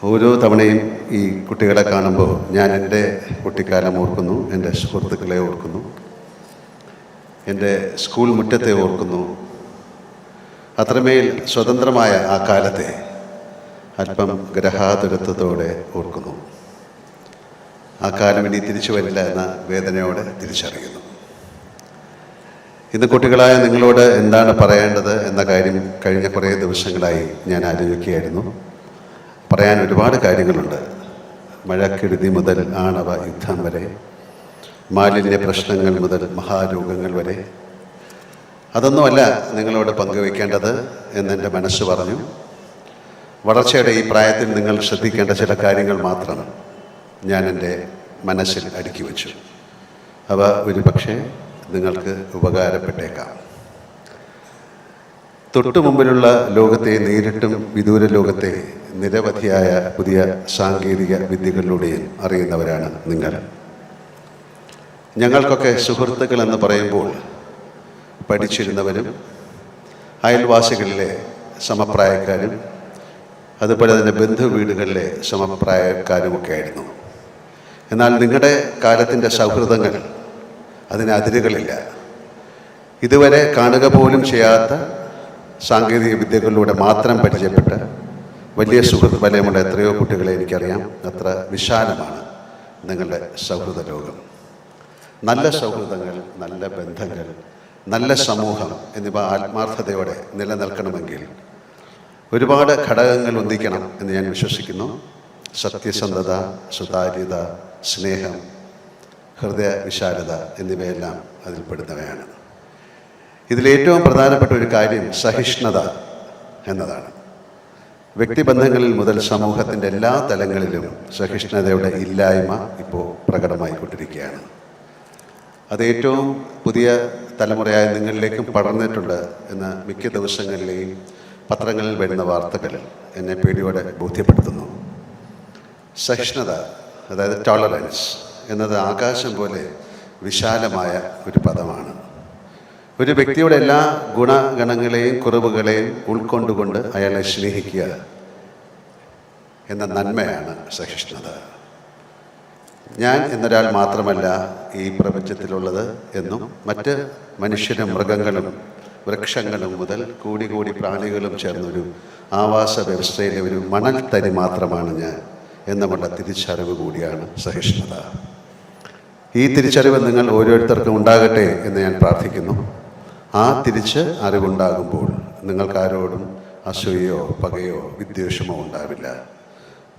ഓരോ തവണയും ഈ കുട്ടികളെ കാണുമ്പോൾ ഞാൻ എൻ്റെ കുട്ടിക്കാലം ഓർക്കുന്നു, എൻ്റെ സുഹൃത്തുക്കളെ ഓർക്കുന്നു, എൻ്റെ സ്കൂൾ മുറ്റത്തെ ഓർക്കുന്നു. അത്രമേൽ സ്വതന്ത്രമായ ആ കാലത്തെ അല്പം ഗ്രഹാതുരത്വത്തോടെ ഓർക്കുന്നു. ആ കാലം ഇനി തിരിച്ചു വരില്ല എന്ന വേദനയോടെ തിരിച്ചറിയുന്നു. ഇന്ന് കുട്ടികളായ നിങ്ങളോട് എന്താണ് പറയേണ്ടത് എന്ന കാര്യം കഴിഞ്ഞ കുറേ ദിവസങ്ങളായി ഞാൻ ആലോചിക്കുകയായിരുന്നു. പറയാൻ ഒരുപാട് കാര്യങ്ങളുണ്ട്. മഴക്കെടുതി മുതൽ ആണവ യുദ്ധം വരെ, മാലിന്യ പ്രശ്നങ്ങൾ മുതൽ മഹാരോഗങ്ങൾ വരെ. അതൊന്നുമല്ല നിങ്ങളോട് പങ്കുവയ്ക്കേണ്ടത് എന്നെൻ്റെ മനസ്സ് പറഞ്ഞു. വളർച്ചയുടെ ഈ പ്രായത്തിൽ നിങ്ങൾ ശ്രദ്ധിക്കേണ്ട ചില കാര്യങ്ങൾ മാത്രം ഞാൻ എൻ്റെ മനസ്സിൽ അടുക്കി വച്ചു. അവ ഒരു പക്ഷേ നിങ്ങൾക്ക് ഉപകാരപ്പെട്ടേക്കാം. തൊട്ടു മുമ്പിലുള്ള ലോകത്തെ നേരിട്ടും വിദൂര ലോകത്തെ നിരവധിയായ പുതിയ സാങ്കേതിക വിദ്യകളിലൂടെയും അറിയുന്നവരാണ് നിങ്ങൾ. ഞങ്ങൾക്കൊക്കെ സുഹൃത്തുക്കൾ എന്ന് പറയുമ്പോൾ പഠിച്ചിരുന്നവരും അയൽവാസികളിലെ സമപ്രായക്കാരും അതുപോലെ തന്നെ ബന്ധുവീടുകളിലെ സമപ്രായക്കാരുമൊക്കെ ആയിരുന്നു. എന്നാൽ നിങ്ങളുടെ കാലത്തിൻ്റെ സൗഹൃദങ്ങൾ അതിന് അതിരുകളില്ല. ഇതുവരെ കാണുക പോലും ചെയ്യാത്ത സാങ്കേതിക വിദ്യകളിലൂടെ മാത്രം പരിചയപ്പെട്ട വലിയ സുഹൃത്ത് വലയമുള്ള എത്രയോ കുട്ടികളെ എനിക്കറിയാം. അത്ര വിശാലമാണ് നിങ്ങളുടെ സൗഹൃദ ലോകം. നല്ല സൗഹൃദങ്ങൾ, നല്ല ബന്ധങ്ങൾ, നല്ല സമൂഹം എന്നിവ ആത്മാർത്ഥതയോടെ നിലനിൽക്കണമെങ്കിൽ ഒരുപാട് ഘടകങ്ങൾ ഒന്നിക്കണം എന്ന് ഞാൻ വിശ്വസിക്കുന്നു. സത്യസന്ധത, സുതാര്യത, സ്നേഹം, ഹൃദയ വിശാലത എന്നിവയെല്ലാം അതിൽപ്പെടുന്നവയാണ്. ഇതിലേറ്റവും പ്രധാനപ്പെട്ട ഒരു കാര്യം സഹിഷ്ണുത എന്നതാണ്. വ്യക്തിബന്ധങ്ങളിൽ മുതൽ സമൂഹത്തിൻ്റെ എല്ലാ തലങ്ങളിലും സഹിഷ്ണുതയുടെ ഇല്ലായ്മ ഇപ്പോൾ പ്രകടമായിക്കൊണ്ടിരിക്കുകയാണ്. അത് ഏറ്റവും പുതിയ തലമുറയായ നിങ്ങളിലേക്കും പടർന്നിട്ടുണ്ട് എന്ന് മിക്ക ദിവസങ്ങളിലെയും പത്രങ്ങളിൽ വരുന്ന വാർത്തകൾ എന്നെ പേടിയോടെ ബോധ്യപ്പെടുത്തുന്നു. സഹിഷ്ണുത, അതായത് ടോളറൻസ് എന്നത് ആകാശം പോലെ വിശാലമായ ഒരു പദമാണ്. ഒരു വ്യക്തിയുടെ എല്ലാ ഗുണഗണങ്ങളെയും കുറവുകളെയും ഉൾക്കൊണ്ടുകൊണ്ട് അയാളെ സ്നേഹിക്കുക എന്ന നന്മയാണ് സഹിഷ്ണുത. ഞാൻ എന്നൊരാൾ മാത്രമല്ല ഈ പ്രപഞ്ചത്തിലുള്ളത് എന്നും മറ്റ് മനുഷ്യരും മൃഗങ്ങളും വൃക്ഷങ്ങളും മുതൽ കൂടി കൂടി പ്രാണികളും ചേർന്നൊരു ആവാസ വ്യവസ്ഥയിലെ ഒരു മണൽ തരി മാത്രമാണ് ഞാൻ എന്നുമുള്ള തിരിച്ചറിവ് കൂടിയാണ് സഹിഷ്ണുത. ഈ തിരിച്ചറിവ് നിങ്ങൾ ഓരോരുത്തർക്കും ഉണ്ടാകട്ടെ എന്ന് ഞാൻ പ്രാർത്ഥിക്കുന്നു. ആ അറിവുണ്ടാകുമ്പോൾ നിങ്ങൾക്കാരോടും അസൂയയോ പകയോ വിദ്വേഷമോ ഉണ്ടാവില്ല.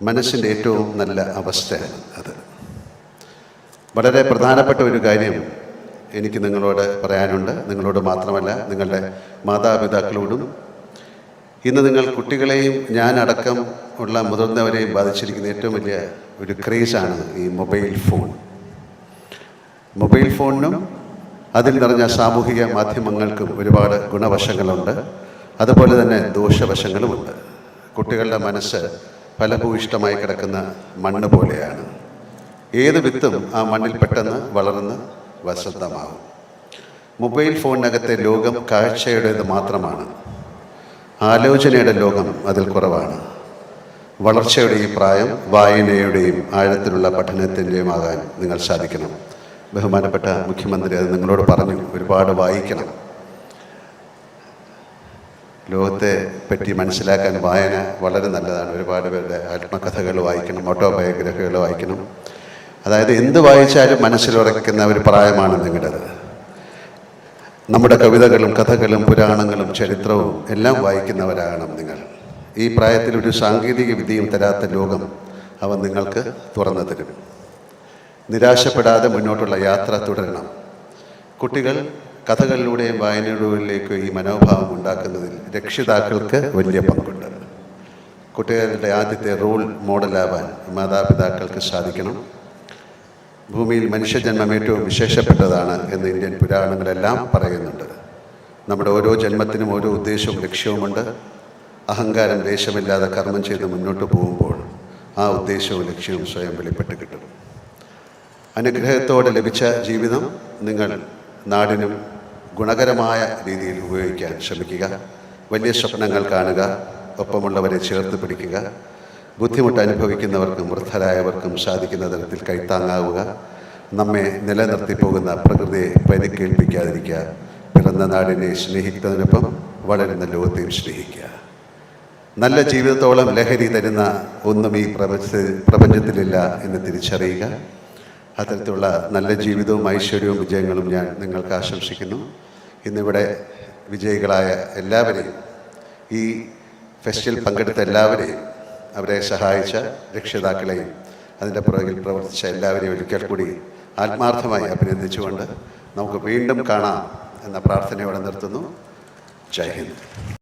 മനസ്സിൻ്റെ ഏറ്റവും നല്ല അവസ്ഥയാണ് അത്. വളരെ പ്രധാനപ്പെട്ട ഒരു കാര്യം എനിക്ക് നിങ്ങളോട് പറയാനുണ്ട്. നിങ്ങളോട് മാത്രമല്ല, നിങ്ങളുടെ മാതാപിതാക്കളോടും. ഇന്ന് നിങ്ങൾ കുട്ടികളെയും ഞാനടക്കം ഉള്ള മുതിർന്നവരെയും ബാധിച്ചിരിക്കുന്ന ഏറ്റവും വലിയ ഒരു ക്രേസാണ് ഈ മൊബൈൽ ഫോൺ. മൊബൈൽ ഫോണിനും അതിൽ നിറഞ്ഞ സാമൂഹിക മാധ്യമങ്ങൾക്കും ഒരുപാട് ഗുണവശങ്ങളുണ്ട്, അതുപോലെ തന്നെ ദോഷവശങ്ങളുമുണ്ട്. കുട്ടികളുടെ മനസ്സ് ഫലഭൂയിഷ്ടമായി കിടക്കുന്ന മണ്ണ് പോലെയാണ്. ഏത് വിത്തും ആ മണ്ണിൽ പെട്ടെന്ന് വളർന്ന് വസന്തമാകും. മൊബൈൽ ഫോണിനകത്തെ ലോകം കാഴ്ചയുടേത് മാത്രമാണ്. ആലോചനയുടെ ലോകം അതിൽ കുറവാണ്. വളർച്ചയുടെ ഈ പ്രായം വായനയുടെയും ആഴത്തിലുള്ള പഠനത്തിൻ്റെയും ആകാൻ നിങ്ങൾ സാധിക്കണം. ബഹുമാനപ്പെട്ട മുഖ്യമന്ത്രി അത് നിങ്ങളോട് പറഞ്ഞു. ഒരുപാട് വായിക്കണം. ലോകത്തെ പറ്റി മനസ്സിലാക്കാൻ വായന വളരെ നല്ലതാണ്. ഒരുപാട് പേരുടെ ആത്മകഥകൾ വായിക്കണം, ഓട്ടോബയോഗ്രഫികൾ വായിക്കണം. അതായത് എന്ത് വായിച്ചാലും മനസ്സിലുറയ്ക്കുന്ന ഒരു പ്രായമാണ് നിങ്ങളുടേത്. നമ്മുടെ കവിതകളും കഥകളും പുരാണങ്ങളും ചരിത്രവും എല്ലാം വായിക്കുന്നവരാകണം നിങ്ങൾ. ഈ പ്രായത്തിൽ ഒരു സാങ്കേതിക വിദ്യയും തരാത്ത ലോകം അവ നിങ്ങൾക്ക് തുറന്നു തരും. നിരാശപ്പെടാതെ മുന്നോട്ടുള്ള യാത്ര തുടരണം. കുട്ടികൾ കഥകളിലൂടെയും വായനയിലൂടെയും ഈ മനോഭാവം ഉണ്ടാക്കുന്നതിൽ രക്ഷിതാക്കൾക്ക് വലിയ പങ്കുണ്ട്. കുട്ടികളുടെ ആദ്യത്തെ റോൾ മോഡലാവാൻ മാതാപിതാക്കൾക്ക് സാധിക്കണം. ഭൂമിയിൽ മനുഷ്യജന്മം ഏറ്റവും വിശേഷപ്പെട്ടതാണ് എന്ന് ഇന്ത്യൻ പുരാണങ്ങളെല്ലാം പറയുന്നുണ്ട്. നമ്മുടെ ഓരോ ജന്മത്തിനും ഓരോ ഉദ്ദേശവും ലക്ഷ്യവുമുണ്ട്. അഹങ്കാരം ദേശമില്ലാതെ കർമ്മം ചെയ്ത് മുന്നോട്ട് പോകുമ്പോൾ ആ ഉദ്ദേശവും ലക്ഷ്യവും സ്വയം വെളിപ്പെട്ട് കിട്ടും. അനുഗ്രഹത്തോടെ ലഭിച്ച ജീവിതം നിങ്ങൾ നാടിനും ഗുണകരമായ രീതിയിൽ ഉപയോഗിക്കാൻ ശ്രമിക്കുക. വലിയ സ്വപ്നങ്ങൾ കാണുക, ഒപ്പമുള്ളവരെ ചേർത്ത് പിടിക്കുക. ബുദ്ധിമുട്ട് അനുഭവിക്കുന്നവർക്കും വൃദ്ധരായവർക്കും സാധിക്കുന്ന തരത്തിൽ കൈത്താങ്ങാവുക, നമ്മെ നിലനിർത്തി പോകുന്ന പ്രകൃതിയെ പരിക്കേൽപ്പിക്കാതിരിക്കുക, പിറന്ന നാടിനെ സ്നേഹിക്കുന്നതിനൊപ്പം വളരുന്ന ലോകത്തെയും സ്നേഹിക്കുക. നല്ല ജീവിതത്തോളം ലഹരി തരുന്ന ഒന്നും ഈ പ്രപഞ്ചത്തിലില്ല എന്ന് തിരിച്ചറിയുക. അത്തരത്തിലുള്ള നല്ല ജീവിതവും ഐശ്വര്യവും വിജയങ്ങളും ഞാൻ നിങ്ങൾക്ക് ആശംസിക്കുന്നു. ഇന്നിവിടെ വിജയികളായ എല്ലാവരെയും, ഈ ഫെസ്റ്റിൽ പങ്കെടുത്ത എല്ലാവരെയും, അവരെ സഹായിച്ച രക്ഷിതാക്കളെയും അതിൻ്റെ പുറകിൽ പ്രവർത്തിച്ച എല്ലാവരെയും ഒരിക്കൽ കൂടി ആത്മാർത്ഥമായി അഭിനന്ദിച്ചുകൊണ്ട് നമുക്ക് വീണ്ടും കാണാം എന്ന പ്രാർത്ഥനയോടെ നിർത്തുന്നു. ജയ് ഹിന്ദ്.